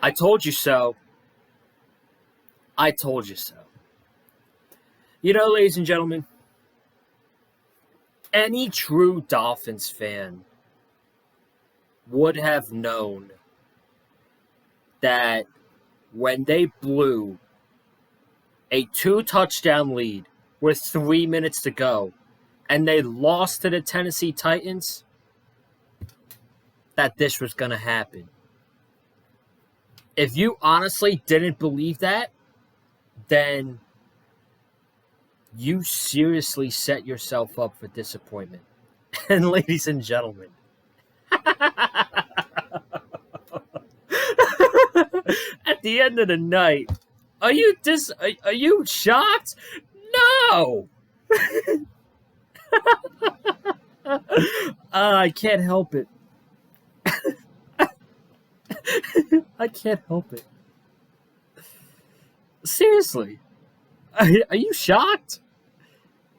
I told you so. I told you so. You know, ladies and gentlemen, any true Dolphins fan would have known that when they blew a 2-touchdown lead with 3 minutes to go and they lost to the Tennessee Titans, that this was going to happen. If you honestly didn't believe that, then you seriously set yourself up for disappointment. And ladies and gentlemen, at the end of the night, are you shocked? No. I can't help it. I can't help it. Seriously. Are you shocked?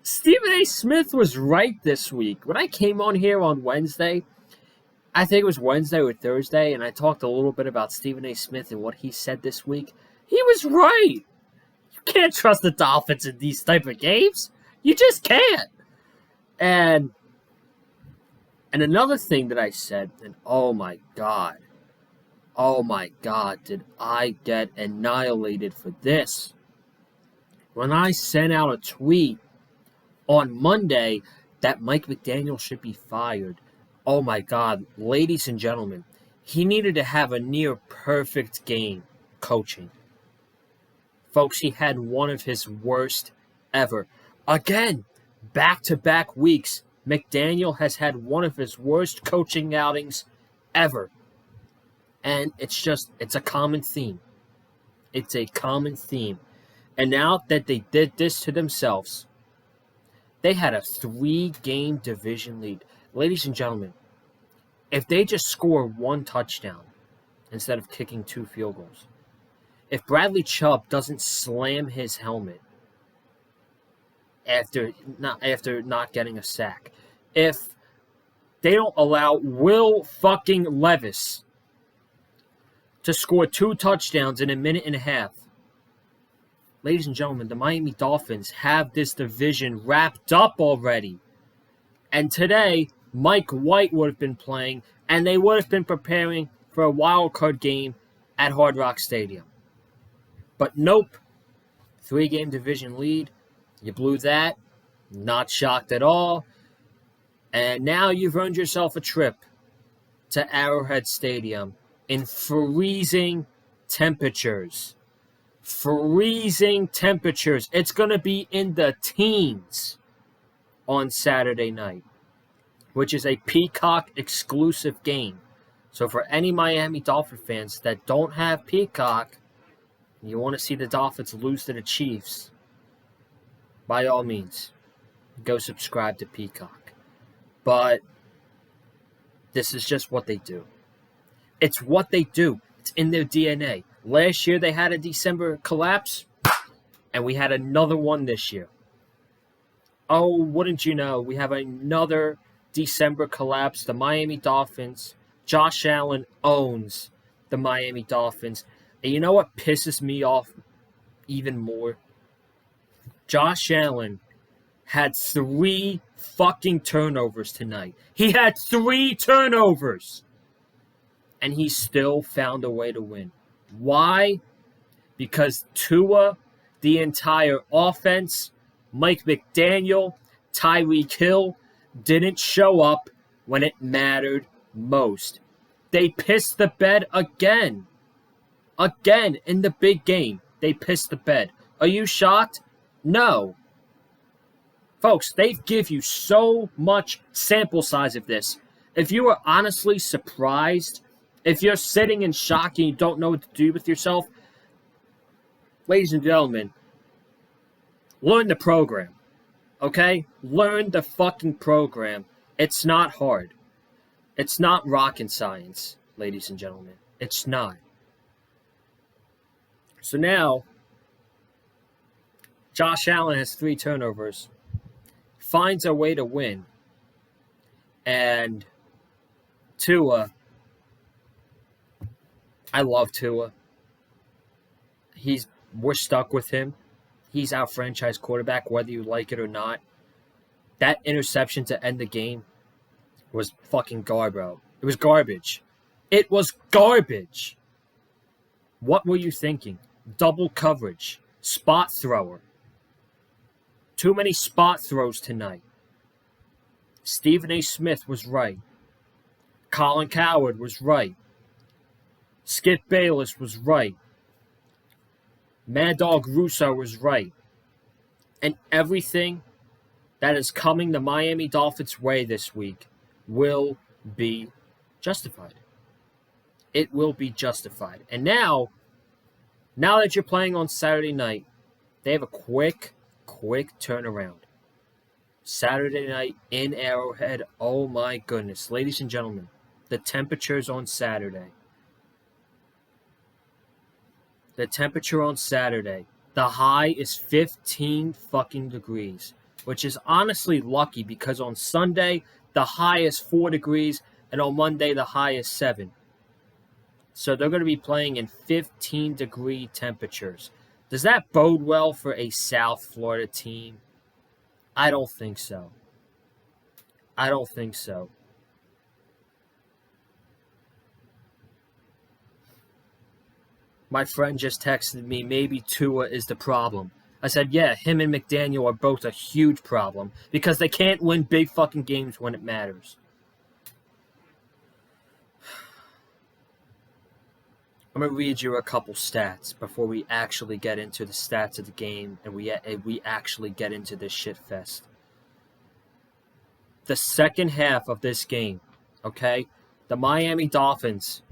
Stephen A. Smith was right this week. When I came on here on Wednesday, I think it was Wednesday or Thursday, and I talked a little bit about Stephen A. Smith and what he said this week. He was right. You can't trust the Dolphins in these type of games. You just can't. And another thing that I said, and oh my God, did I get annihilated for this. When I sent out a tweet on Monday that Mike McDaniel should be fired, oh my God, ladies and gentlemen, he needed to have a near perfect game coaching. Folks, he had one of his worst ever. Again, back-to-back weeks, McDaniel has had one of his worst coaching outings ever. And it's a common theme. It's a common theme. And now that they did this to themselves, they had a 3-game division lead. Ladies and gentlemen, if they just score 1 touchdown instead of kicking 2 field goals, if Bradley Chubb doesn't slam his helmet after not getting a sack, if they don't allow Will fucking Levis to score 2 touchdowns in a minute and a half, ladies and gentlemen, the Miami Dolphins have this division wrapped up already. And today, Mike White would have been playing, and they would have been preparing for a wild card game at Hard Rock Stadium. But nope. 3-game division lead. You blew that. Not shocked at all. And now you've earned yourself a trip to Arrowhead Stadium in freezing temperatures. Freezing temperatures. It's going to be in the teens on Saturday night, which is a Peacock exclusive game. So for any Miami Dolphin fans that don't have Peacock, and you want to see the Dolphins lose to the Chiefs, by all means, go subscribe to Peacock. But this is just what they do. It's what they do. It's in their DNA. Last year they had a December collapse, and we had another one this year. Oh, wouldn't you know, we have another December collapse. The Miami Dolphins, Josh Allen owns the Miami Dolphins. And you know what pisses me off even more? Josh Allen had 3 fucking turnovers tonight. He had 3 turnovers. And he still found a way to win. Why? Because Tua, the entire offense, Mike McDaniel, Tyreek Hill didn't show up when it mattered most. They pissed the bed again. Again in the big game. They pissed the bed. Are you shocked? No. Folks, they give you so much sample size of this. If you are honestly surprised, if you're sitting in shock and you don't know what to do with yourself, ladies and gentlemen, learn the program. Okay? Learn the fucking program. It's not hard. It's not rocket science, ladies and gentlemen. It's not. So now, Josh Allen has 3 turnovers, finds a way to win, and Tua I love Tua. We're stuck with him. He's our franchise quarterback, whether you like it or not. That interception to end the game was fucking garbage. It was garbage. It was garbage. What were you thinking? Double coverage. Spot thrower. Too many spot throws tonight. Stephen A. Smith was right. Colin Cowherd was right. Skip Bayless was right. Mad Dog Russo was right. And everything that is coming the Miami Dolphins' way this week will be justified. It will be justified. And now that you're playing on Saturday night, they have a quick turnaround. Saturday night in Arrowhead. Oh my goodness. Ladies and gentlemen, the temperatures on Saturday. The temperature on Saturday. The high is 15 fucking degrees, which is honestly lucky because on Sunday, the high is 4 degrees, and on Monday, the high is 7. So they're going to be playing in 15-degree temperatures. Does that bode well for a South Florida team? I don't think so. I don't think so. My friend just texted me, maybe Tua is the problem. I said, yeah, him and McDaniel are both a huge problem because they can't win big fucking games when it matters. I'm going to read you a couple stats before we actually get into the stats of the game and we actually get into this shit fest. The second half of this game, okay, the Miami Dolphins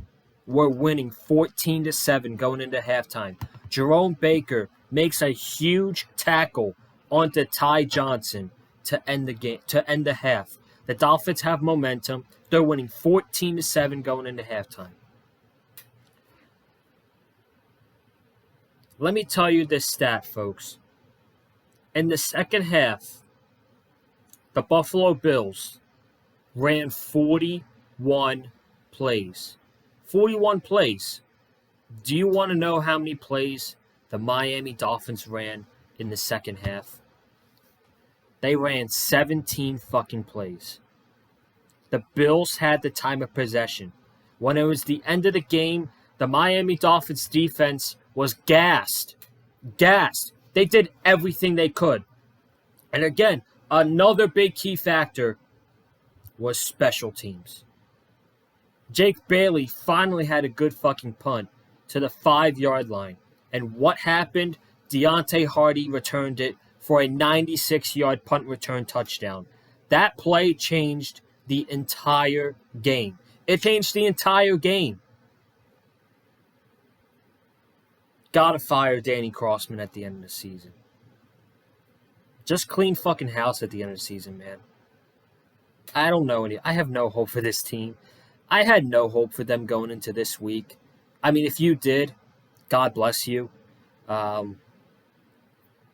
were winning 14-7 going into halftime. Jerome Baker makes a huge tackle onto Ty Johnson to end the game, to end the half. The Dolphins have momentum. They're winning 14-7 going into halftime. Let me tell you this stat, folks. In the second half, the Buffalo Bills ran 41 plays. 41 plays. Do you want to know how many plays the Miami Dolphins ran in the second half? They ran 17 fucking plays. The Bills had the time of possession. When it was the end of the game, the Miami Dolphins defense was gassed. Gassed. They did everything they could. And again, another big key factor was special teams. Jake Bailey finally had a good fucking punt to the 5-yard line. And what happened? Deontay Hardy returned it for a 96-yard punt return touchdown. That play changed the entire game. It changed the entire game. Gotta fire Danny Crossman at the end of the season. Just clean fucking house at the end of the season, man. I don't know I have no hope for this team. I had no hope for them going into this week. I mean, if you did, God bless you.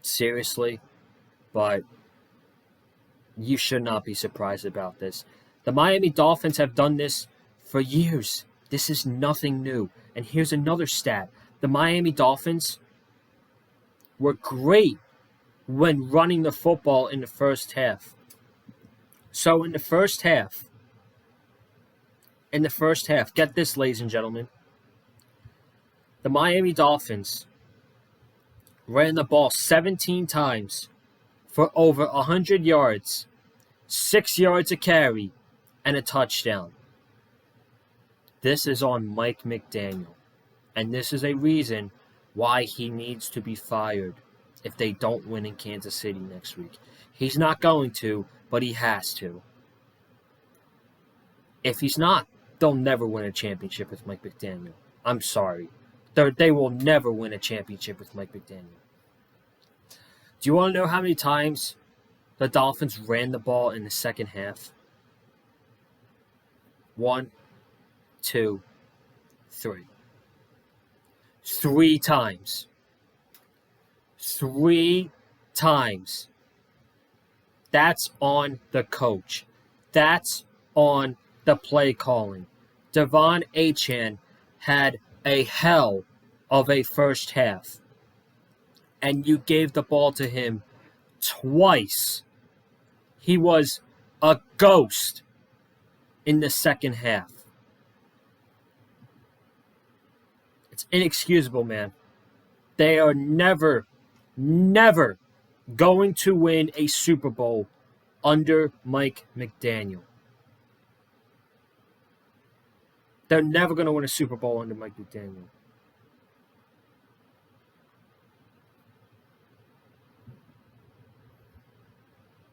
Seriously. But you should not be surprised about this. The Miami Dolphins have done this for years. This is nothing new. And here's another stat. The Miami Dolphins were great when running the football in the first half. So in the first half, get this, ladies and gentlemen. The Miami Dolphins ran the ball 17 times for over 100 yards, 6 yards a carry, and a touchdown. This is on Mike McDaniel. And this is a reason why he needs to be fired if they don't win in Kansas City next week. He's not going to, but he has to. If he's not, they'll never win a championship with Mike McDaniel. I'm sorry. They will never win a championship with Mike McDaniel. Do you want to know how many times the Dolphins ran the ball in the second half? 1, 2, 3. 3 times. 3 times. That's on the coach. That's on the play calling. Devon Achane had a hell of a first half, and you gave the ball to him twice. He was a ghost in the second half. It's inexcusable, man. They are never going to win a Super Bowl under Mike McDaniel. They're never going to win a Super Bowl under Mike McDaniel.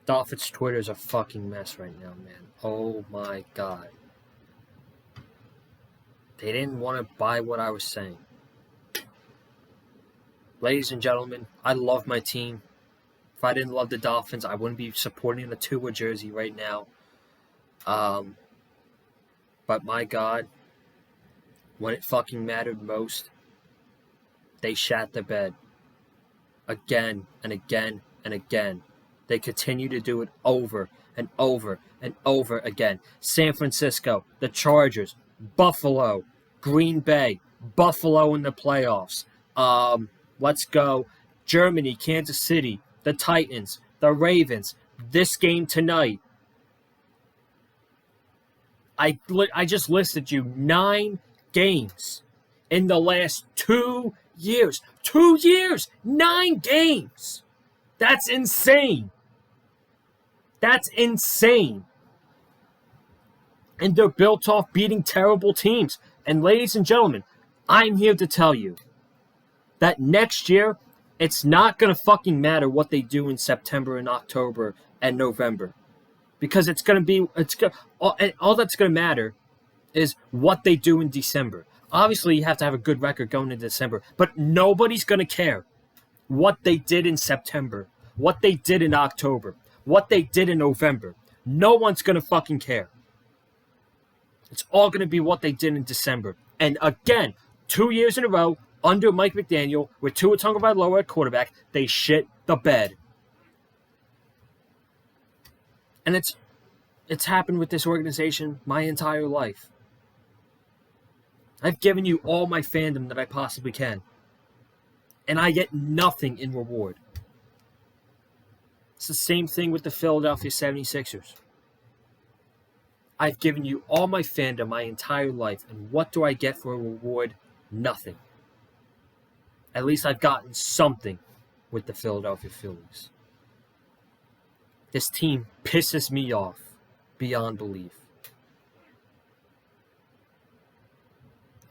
Dolphins Twitter is a fucking mess right now, man. Oh my God. They didn't want to buy what I was saying. Ladies and gentlemen, I love my team. If I didn't love the Dolphins, I wouldn't be supporting the Tua jersey right now. But my God, when it fucking mattered most, they shat the bed. Again and again and again. They continue to do it over and over and over again. San Francisco, the Chargers, Buffalo, Green Bay, Buffalo in the playoffs. Let's go. Germany, Kansas City, the Titans, the Ravens. This game tonight. I just listed you 9 games in the last 2 years. 2 years! 9 games! That's insane. That's insane. And they're built off beating terrible teams. And ladies and gentlemen, I'm here to tell you that next year, it's not going to fucking matter what they do in September and October and November. Because it's going to be, all that's going to matter is what they do in December. Obviously, you have to have a good record going into December. But nobody's going to care what they did in September, what they did in October, what they did in November. No one's going to fucking care. It's all going to be what they did in December. And again, 2 years in a row, under Mike McDaniel, with Tua Tagovailoa at quarterback, they shit the bed. And it's happened with this organization my entire life. I've given you all my fandom that I possibly can. And I get nothing in reward. It's the same thing with the Philadelphia 76ers. I've given you all my fandom my entire life, and what do I get for a reward? Nothing. At least I've gotten something with the Philadelphia Phillies. This team pisses me off beyond belief.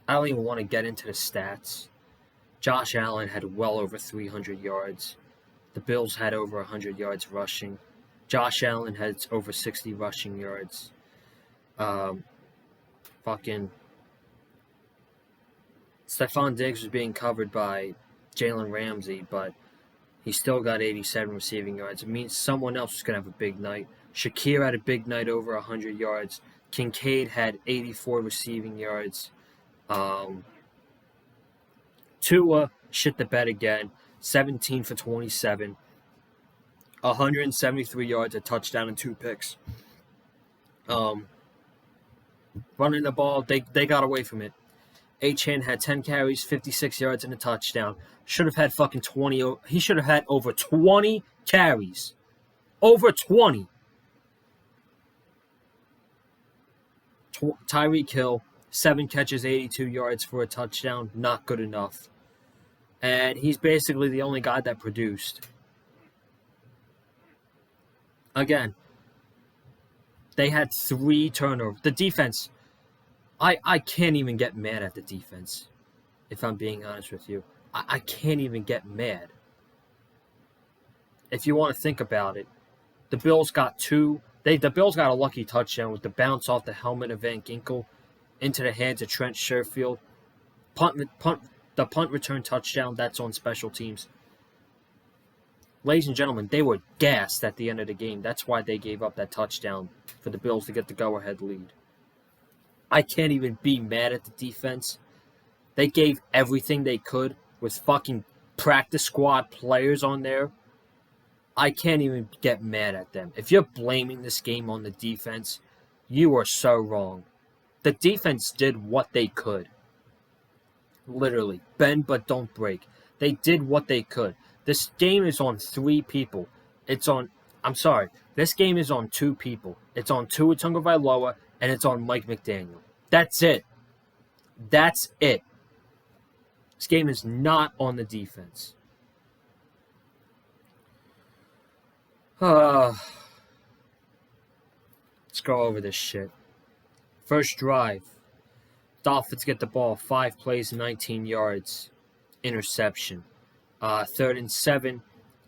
I don't even want to get into the stats. Josh Allen had well over 300 yards. The Bills had over 100 yards rushing. Josh Allen had over 60 rushing yards. Stephon Diggs was being covered by Jalen Ramsey, but he still got 87 receiving yards. It means someone else was going to have a big night. Shakir had a big night, over 100 yards. Kincaid had 84 receiving yards. Tua shit the bed again. 17 for 27. 173 yards, a touchdown, and 2 picks. Running the ball, they got away from it. Achane had 10 carries, 56 yards, and a touchdown. Should have had fucking 20. He should have had over 20 carries. Over 20. Tyreek Hill, 7 catches, 82 yards for a touchdown. Not good enough. And he's basically the only guy that produced. Again, they had 3 turnovers. The defense, I can't even get mad at the defense, if I'm being honest with you. I can't even get mad. If you want to think about it, the Bills got 2. The Bills got a lucky touchdown with the bounce off the helmet of Van Ginkel into the hands of Trent Sherfield. The punt return touchdown, that's on special teams. Ladies and gentlemen, they were gassed at the end of the game. That's why they gave up that touchdown for the Bills to get the go-ahead lead. I can't even be mad at the defense. They gave everything they could with fucking practice squad players on there. I can't even get mad at them. If you're blaming this game on the defense, you are so wrong. The defense did what they could. Literally. Bend but don't break. They did what they could. This game is on 3 people. I'm sorry. This game is on 2 people. It's on Tua Tagovailoa and it's on Mike McDaniel. That's it. That's it. This game is not on the defense. Let's go over this shit. First drive. Dolphins get the ball. 5 plays, 19 yards. Interception. 3rd and 7.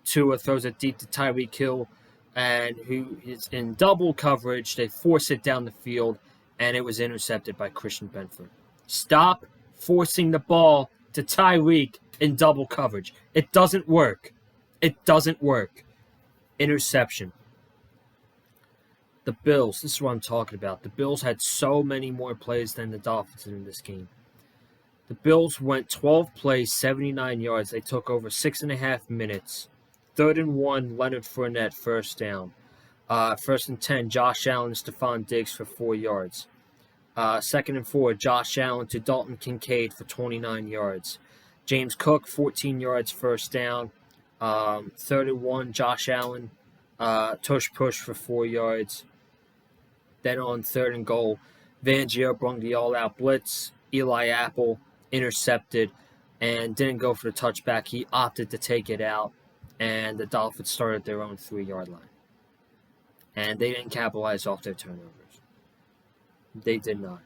Tua throws it deep to Tyreek Hill, and who is in double coverage. They force it down the field, and it was intercepted by Christian Benford. Stop forcing the ball to Tyreek in double coverage. It doesn't work. It doesn't work. Interception. The Bills, this is what I'm talking about. The Bills had so many more plays than the Dolphins in this game. The Bills went 12 plays, 79 yards. They took over 6.5 minutes. 3rd and 1, Leonard Fournette, first down. 1st and 10, Josh Allen and Stephon Diggs for 4 yards. 2nd and 4, Josh Allen to Dalton Kincaid for 29 yards. James Cook, 14 yards, first down. 3rd and 1, Josh Allen, tush push for 4 yards. Then on 3rd and goal, Fangio brung the all-out blitz. Eli Apple intercepted and didn't go for the touchback. He opted to take it out, and the Dolphins started their own 3-yard line. And they didn't capitalize off their turnovers. They did not.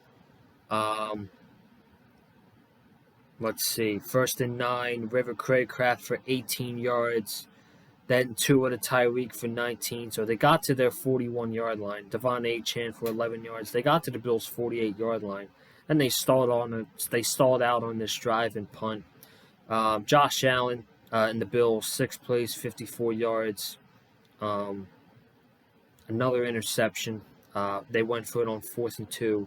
Let's see. 1st and 9, River Craycraft for 18 yards. Then Tua to Tyreek for 19. So they got to their 41-yard line. Devon Achane for 11 yards. They got to the Bills' 48-yard line. And they stalled out on this drive and punt. Josh Allen and the Bills, 6 plays, 54 yards. Another interception. They went for it on 4th and 2.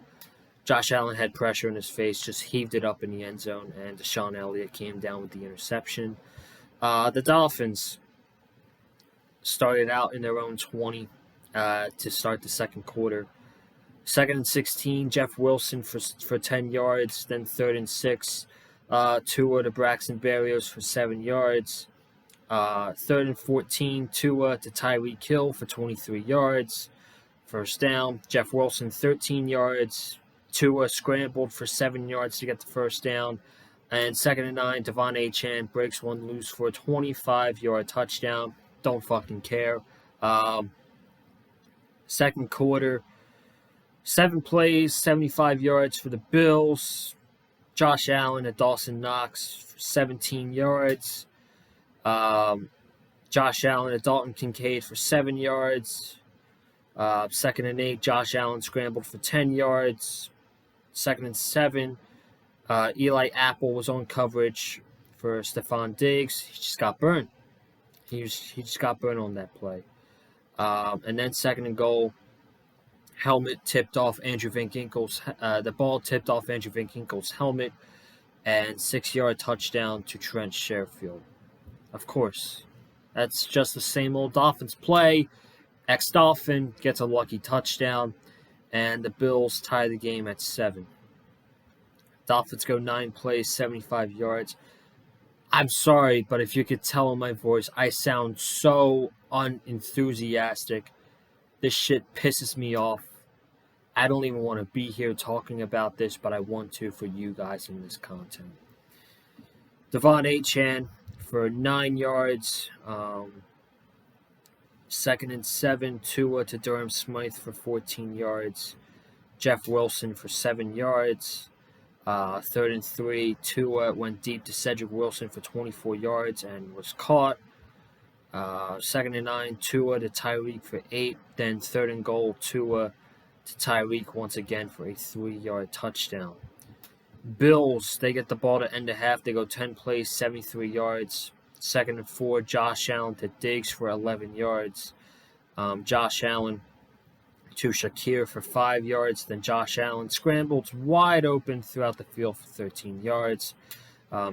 Josh Allen had pressure in his face, just heaved it up in the end zone, and Deshaun Elliott came down with the interception. The Dolphins started out in their own 20 to start the second quarter. 2nd and 16, Jeff Wilson for 10 yards. Then 3rd and 6, Tua to Braxton Berrios for 7 yards. 3rd and 14, Tua to Tyreek Hill for 23 yards. First down, Jeff Wilson 13 yards. Tua scrambled for 7 yards to get the first down. And 2nd and 9, Devon Achane breaks one loose for a 25-yard touchdown. Don't fucking care. Second quarter, 7 plays, 75 yards for the Bills. Josh Allen and Dawson Knox for 17 yards. Josh Allen and Dalton Kincaid for 7 yards. 2nd and 8, Josh Allen scrambled for 10 yards. 2nd and 7, Eli Apple was on coverage for Stephon Diggs. He just got burned. He just got burned on that play. And then 2nd and goal, helmet tipped off Andrew Van Ginkel's. The ball tipped off Andrew Van Ginkel's helmet, and 6-yard touchdown to Trent Sherfield. Of course, that's just the same old Dolphins play. Ex-Dolphin gets a lucky touchdown, and the Bills tie the game at 7. Dolphins go 9 plays, 75 yards. I'm sorry, but if you could tell in my voice, I sound so unenthusiastic. This shit pisses me off. I don't even want to be here talking about this, but I want to for you guys in this content. Devon Achane for 9 yards. 2nd and 7, Tua to Durham Smythe for 14 yards. Jeff Wilson for 7 yards. 3rd and 3, Tua went deep to Cedric Wilson for 24 yards and was caught. 2nd and 9, Tua to Tyreek for 8. Then 3rd and goal, Tua to Tyreek once again for a 3-yard touchdown. Bills, they get the ball to end the half. They go 10 plays, 73 yards. 2nd and 4, Josh Allen to Diggs for 11 yards. Josh Allen to Shakir for 5 yards. Then Josh Allen scrambled wide open throughout the field for 13 yards.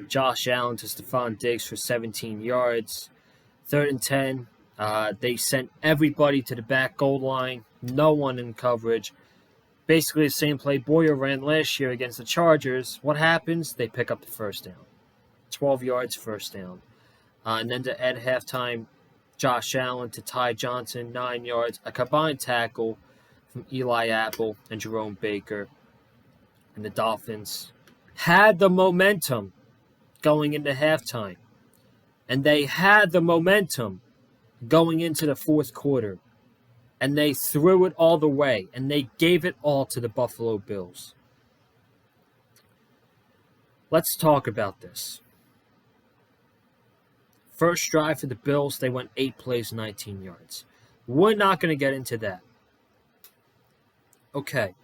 Josh Allen to Stephon Diggs for 17 yards. 3rd and 10, they sent everybody to the back goal line. No one in coverage. Basically the same play Boyer ran last year against the Chargers. What happens? They pick up the first down. 12 yards, first down. And then at halftime, Josh Allen to Ty Johnson, 9 yards. A combined tackle from Eli Apple and Jerome Baker. And the Dolphins had the momentum going into halftime. And they had the momentum going into the fourth quarter. And they threw it all the way. And they gave it all to the Buffalo Bills. Let's talk about this. First drive for the Bills, they went 8 plays, 19 yards. We're not going to get into that. Okay.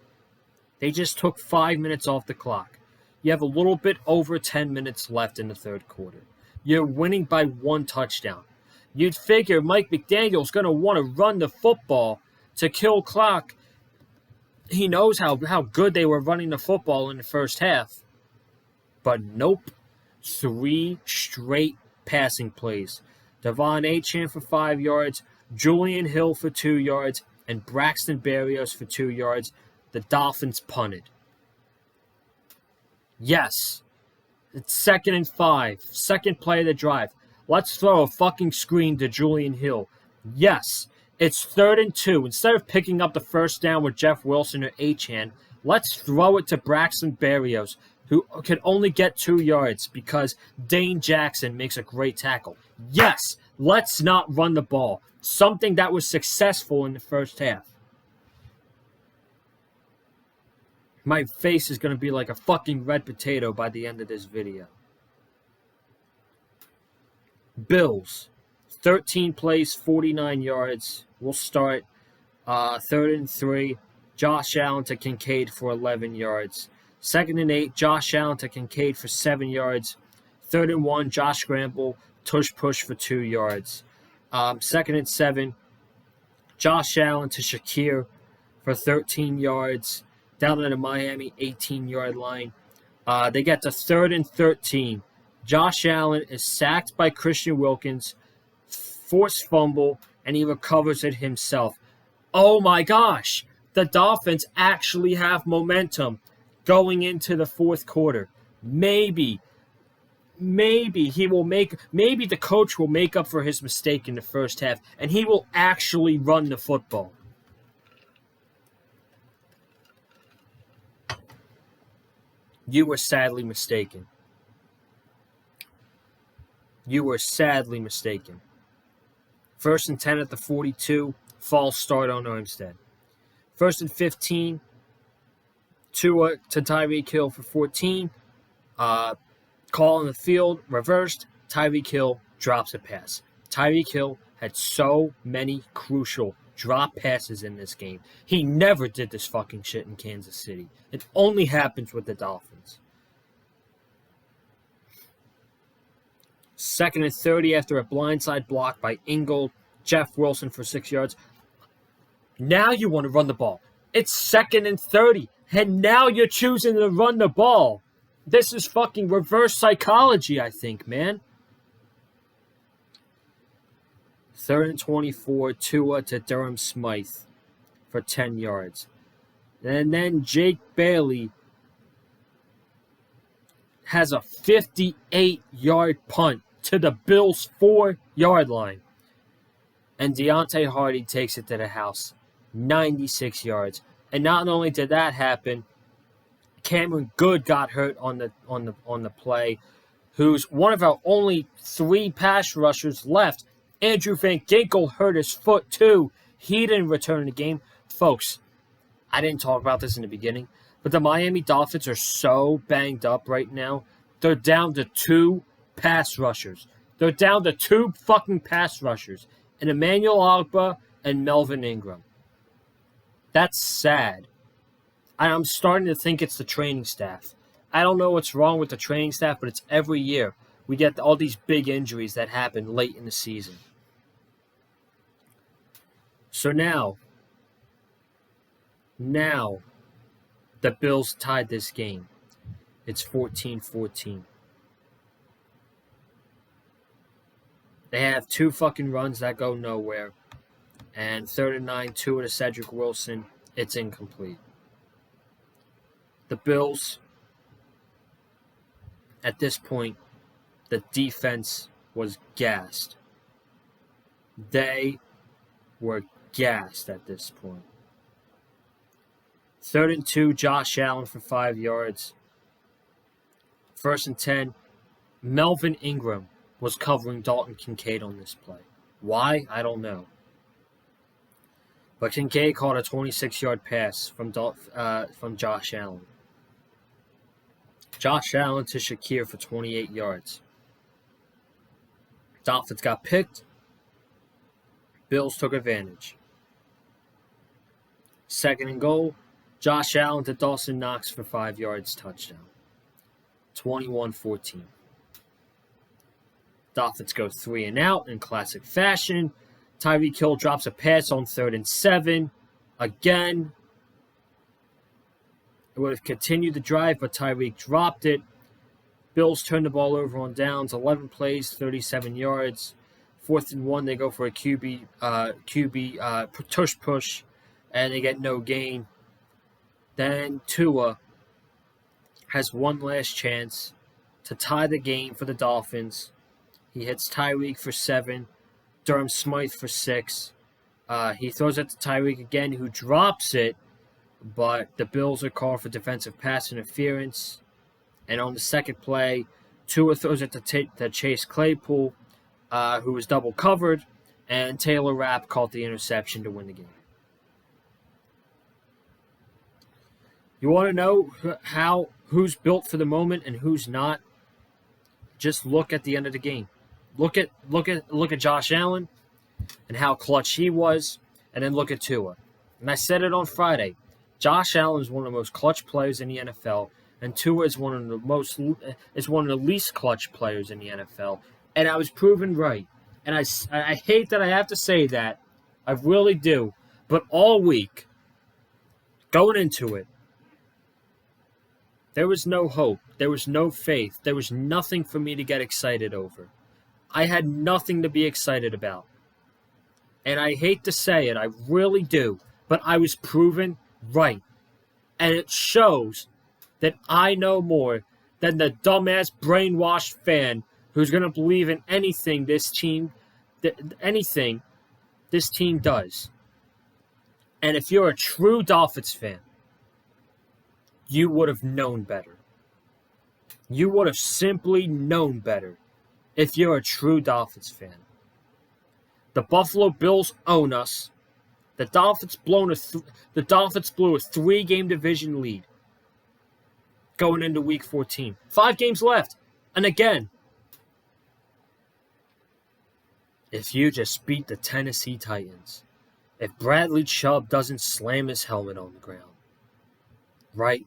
They just took 5 minutes off the clock. You have a little bit over 10 minutes left in the third quarter. You're winning by 1 touchdown. You'd figure Mike McDaniel's going to want to run the football to kill clock. He knows how good they were running the football in the first half. But nope. 3 straight passing plays. Devon Achane for 5 yards, Julian Hill for 2 yards, and Braxton Berrios for 2 yards. The Dolphins punted. Yes. It's 2nd and 5. Second play of the drive. Let's throw a fucking screen to Julian Hill. Yes. It's 3rd and 2. Instead of picking up the first down with Jeff Wilson or Achane, let's throw it to Braxton Berrios, who can only get 2 yards because Dane Jackson makes a great tackle. Yes, let's not run the ball. Something that was successful in the first half. My face is going to be like a fucking red potato by the end of this video. Bills, 13 plays, 49 yards. We'll start 3rd and 3. Josh Allen to Kincaid for 11 yards. 2nd and 8, Josh Allen to Kincaid for 7 yards. 3rd and 1, Josh Scramble, tush push for 2 yards. 2nd and 7, Josh Allen to Shakir for 13 yards. Down at the Miami 18-yard line. They get to 3rd and 13. Josh Allen is sacked by Christian Wilkins, forced fumble, and he recovers it himself. Oh my gosh! The Dolphins actually have momentum going into the fourth quarter. Maybe the coach will make up for his mistake in the first half, and he will actually run the football. You were sadly mistaken. You were sadly mistaken. 1st and 10 at the 42, false start on Armstead. 1st and 15, Tua to Tyreek Hill for 14. Call on the field, reversed. Tyreek Hill drops a pass. Tyreek Hill had so many crucial drop passes in this game. He never did this fucking shit in Kansas City. It only happens with the Dolphins. 2nd and 30 after a blindside block by Ingold. Jeff Wilson for 6 yards. Now you want to run the ball. It's 2nd and 30. And now you're choosing to run the ball. This is fucking reverse psychology, I think, man. 3rd and 24, Tua to Durham Smythe for 10 yards. And then Jake Bailey has a 58-yard punt to the Bills' 4-yard line. And Deontay Hardy takes it to the house. 96 yards. And not only did that happen, Cameron Good got hurt on the play, who's one of our only 3 pass rushers left. Andrew Van Ginkel hurt his foot too. He didn't return the game. Folks, I didn't talk about this in the beginning, but the Miami Dolphins are so banged up right now. They're down to 2 pass rushers. They're down to 2 fucking pass rushers. And Emmanuel Ogbah and Melvin Ingram. That's sad. I'm starting to think it's the training staff. I don't know what's wrong with the training staff, but it's every year. We get all these big injuries that happen late in the season. So now, the Bills tied this game. It's 14-14. They have 2 fucking runs that go nowhere. And 3rd and 9, 2 to Cedric Wilson. It's incomplete. The Bills, at this point, the defense was gassed. They were gassed at this point. 3rd and 2, Josh Allen for 5 yards. 1st and 10, Melvin Ingram was covering Dalton Kincaid on this play. Why? I don't know. But Kincaid caught a 26-yard pass from Josh Allen. Josh Allen to Shakir for 28 yards. Dolphins got picked. Bills took advantage. 2nd and goal. Josh Allen to Dawson Knox for 5 yards, touchdown. 21-14. Dolphins go 3 and out in classic fashion. Tyreek Hill drops a pass on 3rd and 7. Again, it would have continued the drive, but Tyreek dropped it. Bills turn the ball over on downs. 11 plays, 37 yards. 4th and 1, they go for a QB push, and they get no gain. Then Tua has one last chance to tie the game for the Dolphins. He hits Tyreek for 7, Durham Smythe for 6. He throws it to Tyreek again, who drops it, but the Bills are called for defensive pass interference. And on the second play, Tua throws it to Chase Claypool, who was double covered, and Taylor Rapp caught the interception to win the game. You want to know who's built for the moment and who's not? Just look at the end of the game. Look at Josh Allen and how clutch he was, and then look at Tua. And I said it on Friday. Josh Allen is one of the most clutch players in the NFL, and Tua is one of the least clutch players in the NFL. And I was proven right. And I hate that I have to say that. I really do. But all week, going into it, there was no hope. There was no faith. There was nothing for me to get excited over. I had nothing to be excited about. And I hate to say it, I really do. But I was proven right. And it shows that I know more than the dumbass brainwashed fan who's going to believe in anything this team does. And if you're a true Dolphins fan, you would have known better. You would have simply known better if you're a true Dolphins fan. The Buffalo Bills own us. The Dolphins blew a 3-game division lead going into Week 14. 5 games left. And again, if you just beat the Tennessee Titans, if Bradley Chubb doesn't slam his helmet on the ground, right?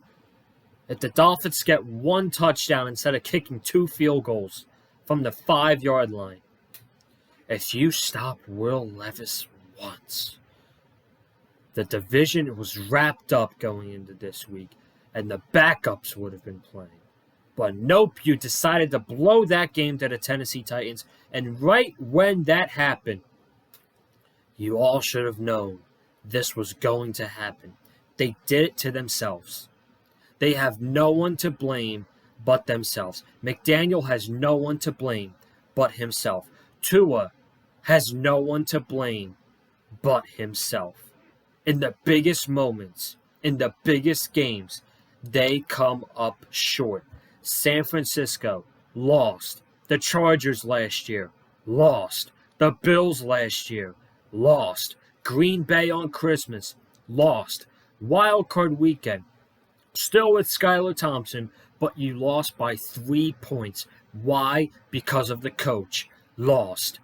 If the Dolphins get 1 touchdown instead of kicking 2 field goals from the 5-yard line, if you stop Will Levis once, the division was wrapped up going into this week, and the backups would have been playing. But nope, you decided to blow that game to the Tennessee Titans, and right when that happened, you all should have known this was going to happen. They did it to themselves. They have no one to blame but themselves. McDaniel has no one to blame but himself. Tua has no one to blame but himself. In the biggest moments, in the biggest games, they come up short. San Francisco lost. The Chargers last year lost. The Bills last year lost. Green Bay on Christmas lost. Wild Card Weekend, still with Skylar Thompson, but you lost by 3 points. Why? Because of the coach. Lost.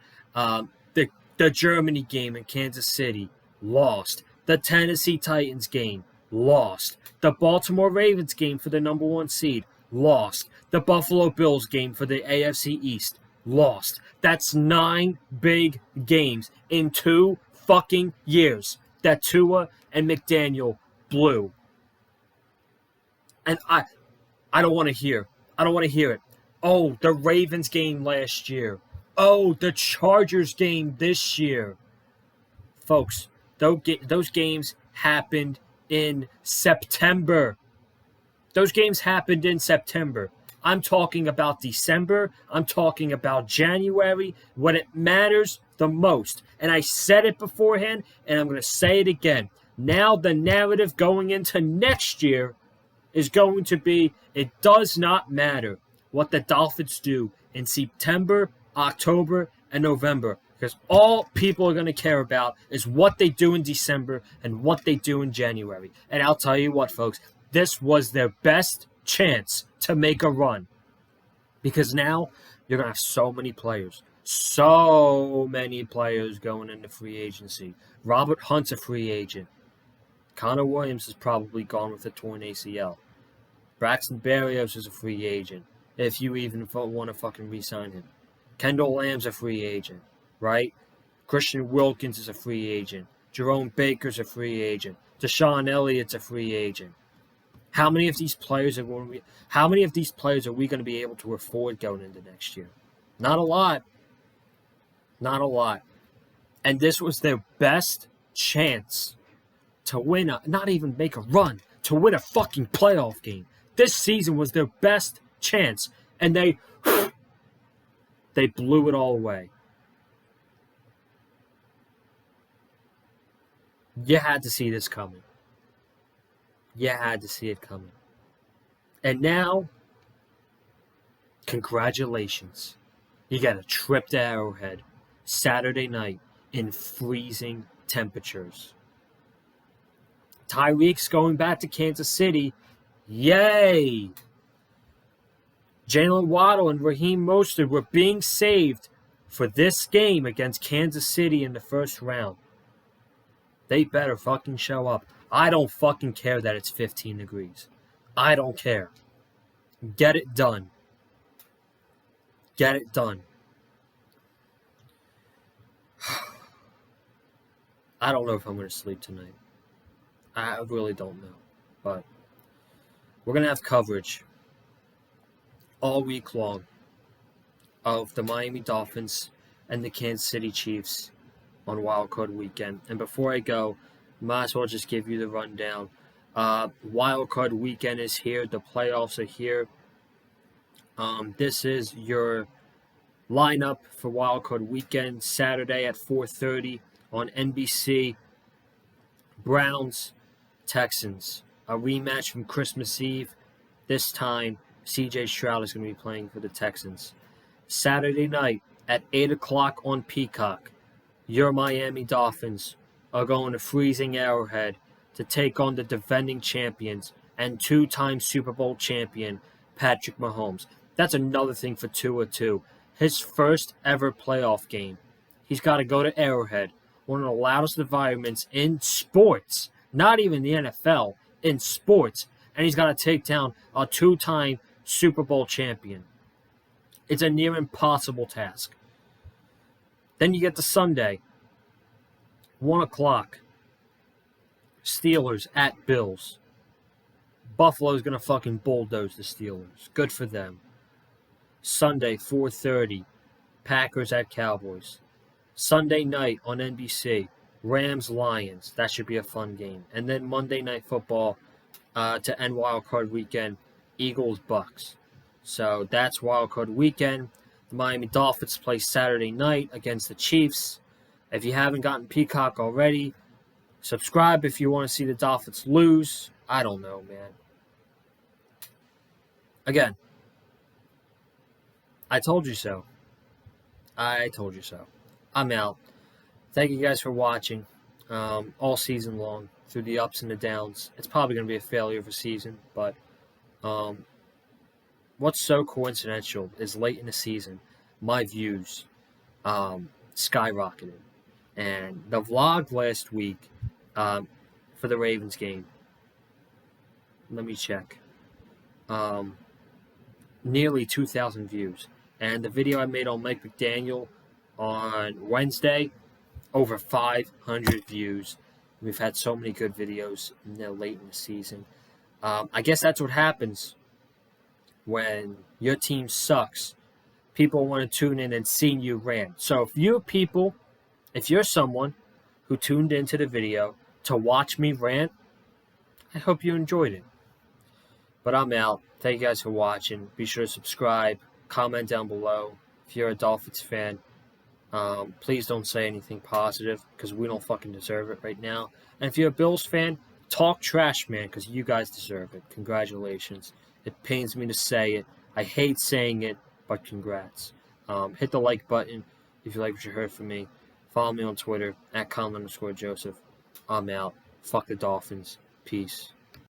The Germany game in Kansas City. Lost. The Tennessee Titans game. Lost. The Baltimore Ravens game for the number 1 seed. Lost. The Buffalo Bills game for the AFC East. Lost. That's 9 big games in 2 fucking years that Tua and McDaniel blew. And I don't want to hear. I don't want to hear it. Oh, the Ravens game last year. Oh, the Chargers game this year. Folks, those games happened in September. Those games happened in September. I'm talking about December. I'm talking about January, when it matters the most. And I said it beforehand, and I'm going to say it again. Now the narrative going into next year is going to be, it does not matter what the Dolphins do in September, October, and November. Because all people are going to care about is what they do in December and what they do in January. And I'll tell you what, folks, this was their best chance to make a run. Because now you're going to have so many players. So many players going into free agency. Robert Hunt's a free agent. Connor Williams is probably gone with a torn ACL. Braxton Berrios is a free agent, if you even want to fucking re-sign him. Kendall Lamb's a free agent, right? Christian Wilkins is a free agent. Jerome Baker's a free agent. Deshaun Elliott's a free agent. How many of these players are we going to be able to afford going into next year? Not a lot. Not a lot. And this was their best chance to win, not even make a run, to win a fucking playoff game. This season was their best chance, and they blew it all away. You had to see this coming. You had to see it coming. And now, congratulations. You got a trip to Arrowhead Saturday night in freezing temperatures. Tyreek's going back to Kansas City. Yay! Jalen Waddle and Raheem Mostert were being saved for this game against Kansas City in the first round. They better fucking show up. I don't fucking care that it's 15 degrees. I don't care. Get it done. Get it done. I don't know if I'm going to sleep tonight. I really don't know. But we're going to have coverage all week long of the Miami Dolphins and the Kansas City Chiefs on Wildcard Weekend. And before I go, might as well just give you the rundown. Wildcard Weekend is here. The playoffs are here. This is your lineup for Wildcard Weekend. Saturday at 4:30 on NBC. Browns, Texans. A rematch from Christmas Eve. This time, C.J. Stroud is going to be playing for the Texans. Saturday night at 8 o'clock on Peacock. Your Miami Dolphins are going to freezing Arrowhead to take on the defending champions and two-time Super Bowl champion Patrick Mahomes. That's another thing for Tua, too. His first ever playoff game. He's got to go to Arrowhead, one of the loudest environments in sports, not even the NFL, in sports, and he's got to take down a two-time Super Bowl champion. It's a near impossible task. Then you get to Sunday, 1 o'clock. Steelers at Bills. Buffalo's going to fucking bulldoze the Steelers. Good for them. Sunday, 4:30. Packers at Cowboys. Sunday night on NBC. Rams-Lions. That should be a fun game. And then Monday Night Football to end Wildcard Weekend. Eagles-Bucks. So that's Wildcard Weekend. The Miami Dolphins play Saturday night against the Chiefs. If you haven't gotten Peacock already, subscribe if you want to see the Dolphins lose. I don't know, man. Again, I told you so. I told you so. I'm out. Thank you guys for watching all season long through the ups and the downs. It's probably going to be a failure of a season, but what's so coincidental is late in the season, my views skyrocketed. And the vlog last week for the Ravens game, let me check, nearly 2,000 views. And the video I made on Mike McDaniel on Wednesday, over 500 views. We've had so many good videos late in the season. I guess that's what happens when your team sucks. People want to tune in and see you rant. So if you're someone who tuned into the video to watch me rant, I hope you enjoyed it. But I'm out. Thank you guys for watching. Be sure to subscribe, comment down below. If you're a Dolphins fan, please don't say anything positive because we don't fucking deserve it right now. And if you're a Bills fan, talk trash, man, because you guys deserve it. Congratulations. It pains me to say it. I hate saying it, but congrats. Hit the like button if you like what you heard from me. Follow me on Twitter, @Colin_Joseph. I'm out. Fuck the Dolphins. Peace.